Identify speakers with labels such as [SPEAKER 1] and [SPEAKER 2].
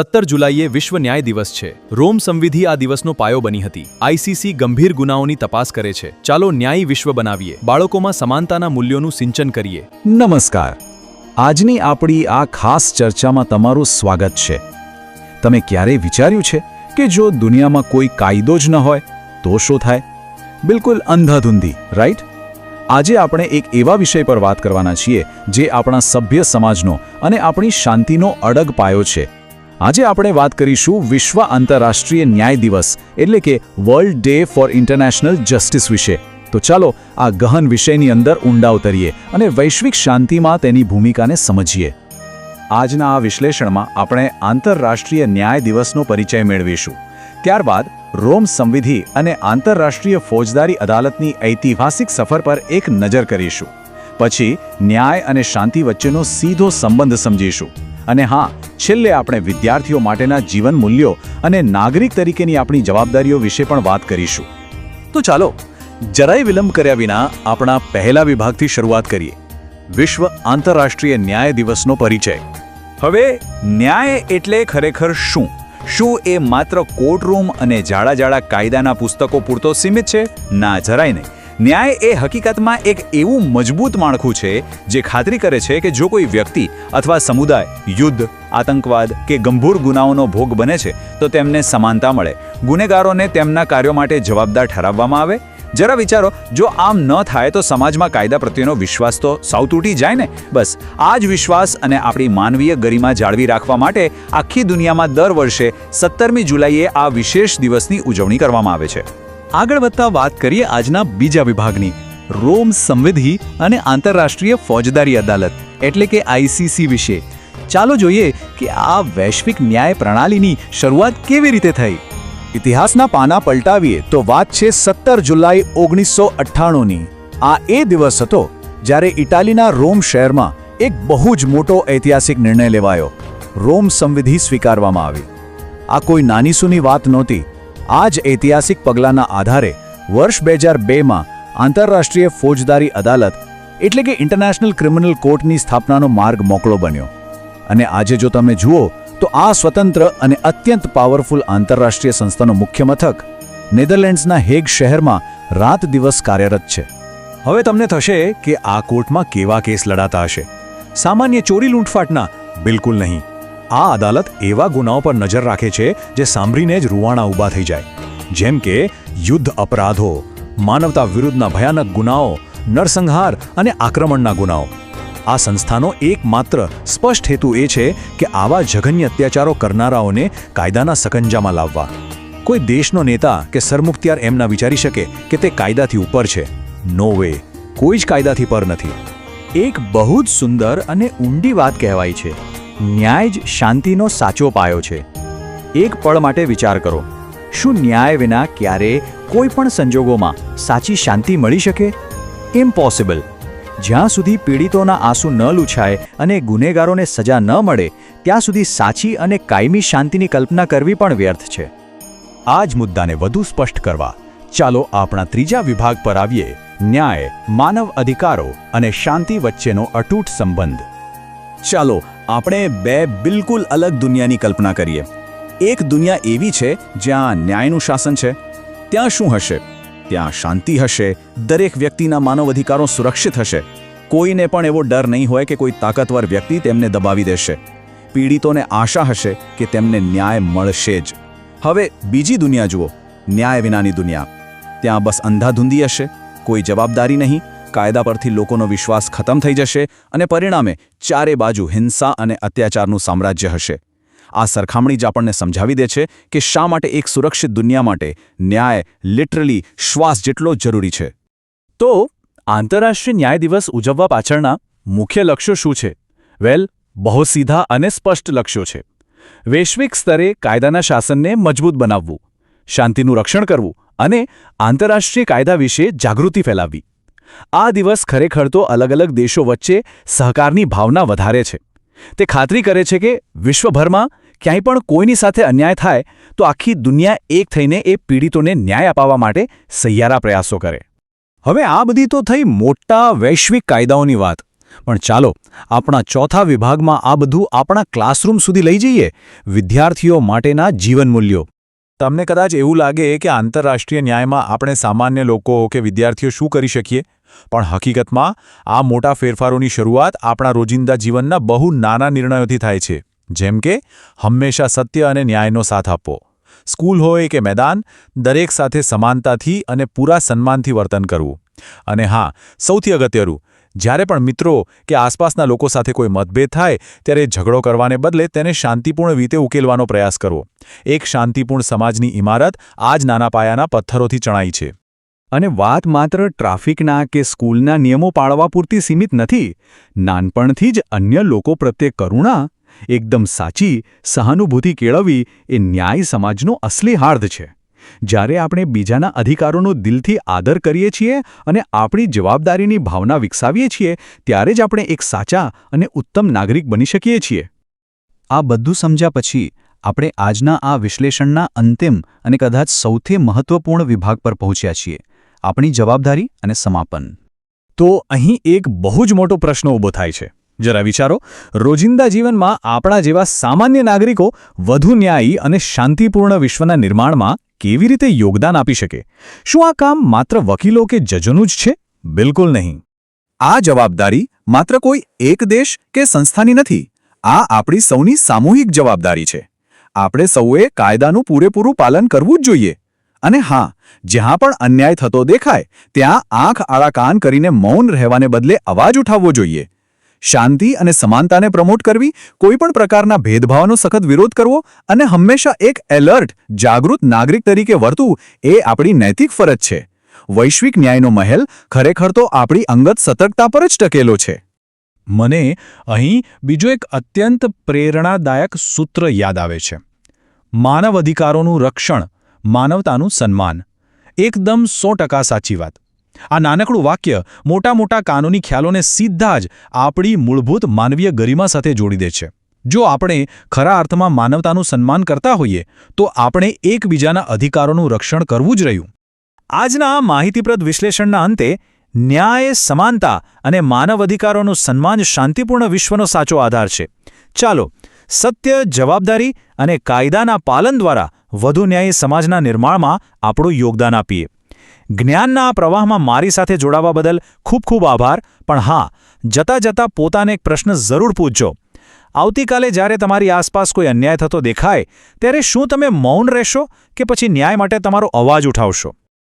[SPEAKER 1] 17 જુલાઈએ વિશ્વ ન્યાય દિવસ છે. રોમ સંવિધિ આ દિવસનો પાયો બની હતી. આઈસીસી ગંભીર ગુનાઓની તપાસ કરે છે. ચાલો ન્યાયી વિશ્વ બનાવીએ. બાળકોમાં સમાનતાના મૂલ્યોનું સિંચન કરીએ.
[SPEAKER 2] નમસ્કાર. આજની આપણી આ ખાસ ચર્ચામાં તમારું સ્વાગત છે. તમે ક્યારેય વિચાર્યું છે કે જો દુનિયામાં કોઈ કાયદો જ ન હોય તો શું થાય? બિલકુલ અંધાધૂંધી, રાઈટ? આજે આપણે એક એવા વિષય પર વાત કરવાના છીએ જે આપણા સભ્ય સમાજનો અને આપણી શાંતિનો અડગ પાયો છે. આજે આપણે વાત કરીશું વિશ્વ આંતરરાષ્ટ્રીય ન્યાય દિવસ એટલે કે world day four international justice વિશે. તો ચાલો આ ગહન વિષયની અંદર ઊંડા ઉતરીએ અને વૈશ્વિક શાંતિમાં તેની ભૂમિકાને સમજીએ. આજના આ વિશ્લેષણમાં આપણે આંતરરાષ્ટ્રીય ન્યાય દિવસનો પરિચય મેળવીશું. ત્યારબાદ રોમ સંવિધિ અને આંતરરાષ્ટ્રીય ફોજદારી અદાલતની ઐતિહાસિક સફર પર એક નજર કરીશું. પછી ન્યાય અને શાંતિ વચ્ચેનો સીધો સંબંધ સમજીશું. અને હા, છેલ્લે આપણે વિદ્યાર્થીઓ માટેના જીવન મૂલ્યો અને નાગરિક તરીકેની આપણી જવાબદારીઓ વિશે પણ વાત કરીશું. તો ચાલો જરાય વિલંબ કર્યા વિના આપણા પહેલા વિભાગથી શરૂઆત કરીએ. વિશ્વ આંતરરાષ્ટ્રીય ન્યાય દિવસનો પરિચય. હવે ન્યાય એટલે ખરેખર શું? શું એ માત્ર કોર્ટરૂમ અને જાડા કાયદાના પુસ્તકો પૂરતો સીમિત છે? ના, જરાય નહીં. ન્યાય એ હકીકતમાં એક એવું મજબૂત માળખું છે જે ખાતરી કરે છે કે જો કોઈ વ્યક્તિ અથવા સમુદાય યુદ્ધ, આતંકવાદ કે ગંભીર ગુનાઓનો ભોગ બને છે તો તેમને સમાનતા મળે, ગુનેગારોને તેમના કાર્યો માટે જવાબદાર ઠરાવવામાં આવે. જરા વિચારો, જો આમ ન થાય તો સમાજમાં કાયદા પ્રત્યેનો વિશ્વાસ તો સાવ તૂટી જાય ને. બસ આ જ વિશ્વાસ અને આપણી માનવીય ગરિમા જાળવી રાખવા માટે આખી દુનિયામાં દર વર્ષે 17મી જુલાઈએ આ વિશેષ દિવસની ઉજવણી કરવામાં આવે છે. આગળ વધતા વાત કરીએ આજના બીજા વિભાગની, રોમ સંવિધિ અને આંતરરાષ્ટ્રીય ફોજદારી અદાલત એટલે કે આઈસીસી વિશે. ચાલો જોઈએ કે આ વૈશ્વિક ન્યાય પ્રણાલીની શરૂઆત કેવી રીતે થઈ. ઇતિહાસના પાના પલટાવીએ તો વાત છે 17 જુલાઈ 1998ની. આ એ દિવસ હતો જ્યારે ઇટાલીના રોમ શહેરમાં એક બહુ જ મોટો ઐતિહાસિક નિર્ણય લેવાયો. રોમ સંવિધિ સ્વીકારવામાં આવી. આ કોઈ નાની સૂની વાત નહોતી. આ જ ઐતિહાસિક પગલાંના આધારે વર્ષ 2002માં આંતરરાષ્ટ્રીય ફોજદારી અદાલત એટલે કે ઇન્ટરનેશનલ ક્રિમિનલ કોર્ટની સ્થાપનાનો માર્ગ મોકળો બન્યો. અને આજે જો તમે જુઓ તો આ સ્વતંત્ર અને અત્યંત પાવરફુલ આંતરરાષ્ટ્રીય સંસ્થાનું મુખ્ય મથક નેધરલેન્ડ્સના હેગ શહેરમાં રાત દિવસ કાર્યરત છે. હવે તમને થશે કે આ કોર્ટમાં કેવા કેસ લડાતા હશે? સામાન્ય ચોરી લૂંટફાટના? બિલકુલ નહીં. આ અદાલત એવા ગુનાઓ પર નજર રાખે છે જે સાંભળીને જ રૂવાણા ઊભા થઈ જાય. જેમ કે યુદ્ધ અપરાધો, માનવતા વિરુદ્ધના ભયાનક ગુનાઓ, નરસંહાર અને આક્રમણના ગુનાઓ. આ સંસ્થાનો એકમાત્ર સ્પષ્ટ હેતુ એ છે કે આવા જઘન્ય અત્યાચારો કરનારાઓને કાયદાના સકંજામાં લાવવા. કોઈ દેશનો નેતા કે સરમુખત્યાર એમ ના વિચારી શકે કે તે કાયદાથી ઉપર છે. નો વે, કોઈ જ કાયદાથી પર નથી. એક બહુ જ સુંદર અને ઊંડી વાત કહેવાય છે, ન્યાય જ શાંતિનો સાચો પાયો છે. એક પળ માટે વિચાર કરો, શું ન્યાય વિના ક્યારેય કોઈ પણ સંજોગોમાં સાચી શાંતિ મળી શકે? ઇમ્પોસિબલ. જ્યાં સુધી પીડિતોના આંસુ ન લૂછાય અને ગુનેગારોને સજા ન મળે ત્યાં સુધી સાચી અને કાયમી શાંતિની કલ્પના કરવી પણ વ્યર્થ છે. આ જ મુદ્દાને વધુ સ્પષ્ટ કરવા ચાલો આપણા ત્રીજા વિભાગ પર આવીએ, ન્યાય, માનવ અધિકારો અને શાંતિ વચ્ચેનો અતૂટ સંબંધ. ચાલો આપણે બે બિલકુલ અલગ દુનિયાની કલ્પના કરીએ. એક દુનિયા એવી છે જ્યાં ન્યાયનું શાસન છે. ત્યાં શું હશે? ત્યાં શાંતિ હશે, દરેક વ્યક્તિના માનવ અધિકારો સુરક્ષિત હશે. કોઈને પણ એવો ડર નહીં હોય કે કોઈ તાકાતવર વ્યક્તિ તેમને દબાવી દેશે. પીડિતોને આશા હશે કે તેમને ન્યાય મળશે જ. હવે બીજી દુનિયા જુઓ, ન્યાય વિનાની દુનિયા. ત્યાં બસ અંધાધૂંધી હશે, કોઈ જવાબદારી નહીં, કાયદા પરથી લોકોનો વિશ્વાસ ખતમ થઈ જશે અને પરિણામે ચારે બાજુ હિંસા અને અત્યાચારનું સામ્રાજ્ય હશે. આ સરખામણી જ આપણને સમજાવી દે છે કે શા માટે એક સુરક્ષિત દુનિયા માટે ન્યાય લિટરલી શ્વાસ જેટલો જ જરૂરી છે. તો આંતરરાષ્ટ્રીય ન્યાય દિવસ ઉજવવા પાછળના મુખ્ય લક્ષ્યો શું છે? વેલ, બહુ સીધા અને સ્પષ્ટ લક્ષ્યો છે. વૈશ્વિક સ્તરે કાયદાના શાસનને મજબૂત બનાવવું, શાંતિનું રક્ષણ કરવું અને આંતરરાષ્ટ્રીય કાયદા વિશે જાગૃતિ ફેલાવવી. આ દિવસ ખરેખર તો અલગ અલગ દેશો વચ્ચે સહકારની ભાવના વધારે છે. તે ખાતરી કરે છે કે વિશ્વભરમાં ક્યાંય પણ કોઈની સાથે અન્યાય થાય તો આખી દુનિયા એક થઈને એ પીડિતોને ન્યાય અપાવવા માટે સહિયારા પ્રયાસો કરે. હવે આ બધી તો થઈ મોટા વૈશ્વિક કાયદાઓની વાત. પણ ચાલો આપણા ચોથા વિભાગમાં આ બધું આપણા ક્લાસરૂમ સુધી લઈ જઈએ, વિદ્યાર્થીઓ માટેના જીવન મૂલ્યો. તમને કદાચ એવું લાગે કે આંતરરાષ્ટ્રીય ન્યાયમાં આપણે સામાન્ય લોકો કે વિદ્યાર્થીઓ શું કરી શકીએ, પણ હકીકતમાં આ મોટા ફેરફારોની શરૂઆત આપણા રોજિંદા જીવનના બહુ નાના નિર્ણયોથી થાય છે. જેમ કે હંમેશા સત્ય અને ન્યાયનો સાથ આપવો. સ્કૂલ હોય કે મેદાન, દરેક સાથે સમાનતાથી અને પૂરા સન્માનથી વર્તન કરવું. અને હા, સૌથી અગત્યનું, જ્યારે પણ મિત્રો કે આસપાસના લોકો સાથે કોઈ મતભેદ થાય ત્યારે ઝઘડો કરવાને બદલે તેને શાંતિપૂર્ણ રીતે ઉકેલવાનો પ્રયાસ કરવો. એક શાંતિપૂર્ણ સમાજની ઇમારત આ જ નાના પાયાના પથ્થરોથી ચણાઈ છે. અને વાત માત્ર ટ્રાફિકના કે સ્કૂલના નિયમો પાળવા પૂરતી સીમિત નથી. નાનપણથી જ અન્ય લોકો પ્રત્યે કરુણા, એકદમ સાચી સહાનુભૂતિ કેળવવી એ ન્યાય સમાજનો અસલી હાર્દ છે. જ્યારે આપણે બીજાના અધિકારોનો દિલથી આદર કરીએ છીએ અને આપણી જવાબદારીની ભાવના વિકસાવીએ છીએ, ત્યારે જ આપણે એક સાચા અને ઉત્તમ નાગરિક બની શકીએ છીએ. આ બધું સમજ્યા પછી આપણે આજના આ વિશ્લેષણના અંતિમ અને કદાચ સૌથી મહત્વપૂર્ણ વિભાગ પર પહોંચ્યા છીએ, આપણી જવાબદારી અને સમાપન. તો અહીં એક બહુ જ મોટો પ્રશ્ન ઊભો થાય છે. જરા વિચારો, રોજિંદા જીવનમાં આપણા જેવા સામાન્ય નાગરિકો વધુ ન્યાયી અને શાંતિપૂર્ણ વિશ્વના નિર્માણમાં કેવી રીતે યોગદાન આપી શકે? શું આ કામ માત્ર વકીલો કે જજોનું જ છે? બિલકુલ નહીં. આ જવાબદારી માત્ર કોઈ એક દેશ કે સંસ્થાની નથી. આ આપણી સૌની સામૂહિક જવાબદારી છે. આપણે સૌએ કાયદાનું પૂરેપૂરું પાલન કરવું જ જોઈએ. અને હા, જ્યાં પણ અન્યાય થતો દેખાય ત્યાં આંખ આડા કાન કરીને મૌન રહેવાને બદલે અવાજ ઉઠાવવો જોઈએ. શાંતિ અને સમાનતાને પ્રમોટ કરવી, કોઈપણ પ્રકારના ભેદભાવનો સખત વિરોધ કરવો અને હંમેશા એક એલર્ટ, જાગૃત નાગરિક તરીકે વર્તવું એ આપણી નૈતિક ફરજ છે. વૈશ્વિક ન્યાયનો મહેલ ખરેખર તો આપણી અંગત સતર્કતા પર જ ટકેલો છે. મને અહીં બીજો એક અત્યંત પ્રેરણાદાયક સૂત્ર યાદ આવે છે. માનવ અધિકારોનું રક્ષણ, માનવતાનું સન્માન. એકદમ 100% સાચી વાત. આ નાનકડું વાક્ય મોટા મોટા કાનૂની ખ્યાલોને સીધા જ આપણી મૂળભૂત માનવીય ગરિમા સાથે જોડી દે છે. જો આપણે ખરા અર્થમાં માનવતાનું સન્માન કરતા હોઈએ તો આપણે એકબીજાના અધિકારોનું રક્ષણ કરવું જ રહ્યું. આજના આ માહિતીપ્રદ વિશ્લેષણના અંતે ન્યાય, સમાનતા અને માનવ અધિકારોનું સન્માન શાંતિપૂર્ણ વિશ્વનો સાચો આધાર છે. ચાલો સત્ય, જવાબદારી અને કાયદાના પાલન દ્વારા વધુ ન્યાયી સમાજના નિર્માણમાં આપણું યોગદાન આપીએ. જ્ઞાનના આ પ્રવાહમાં મારી સાથે જોડાવા બદલ ખૂબ ખૂબ આભાર. પણ હા, જતાં જતાં પોતાને એક પ્રશ્ન જરૂર પૂછજો. આવતીકાલે જ્યારે તમારી આસપાસ કોઈ અન્યાય થતો દેખાય ત્યારે શું તમે મૌન રહેશો કે પછી ન્યાય માટે તમારો અવાજ ઉઠાવશો?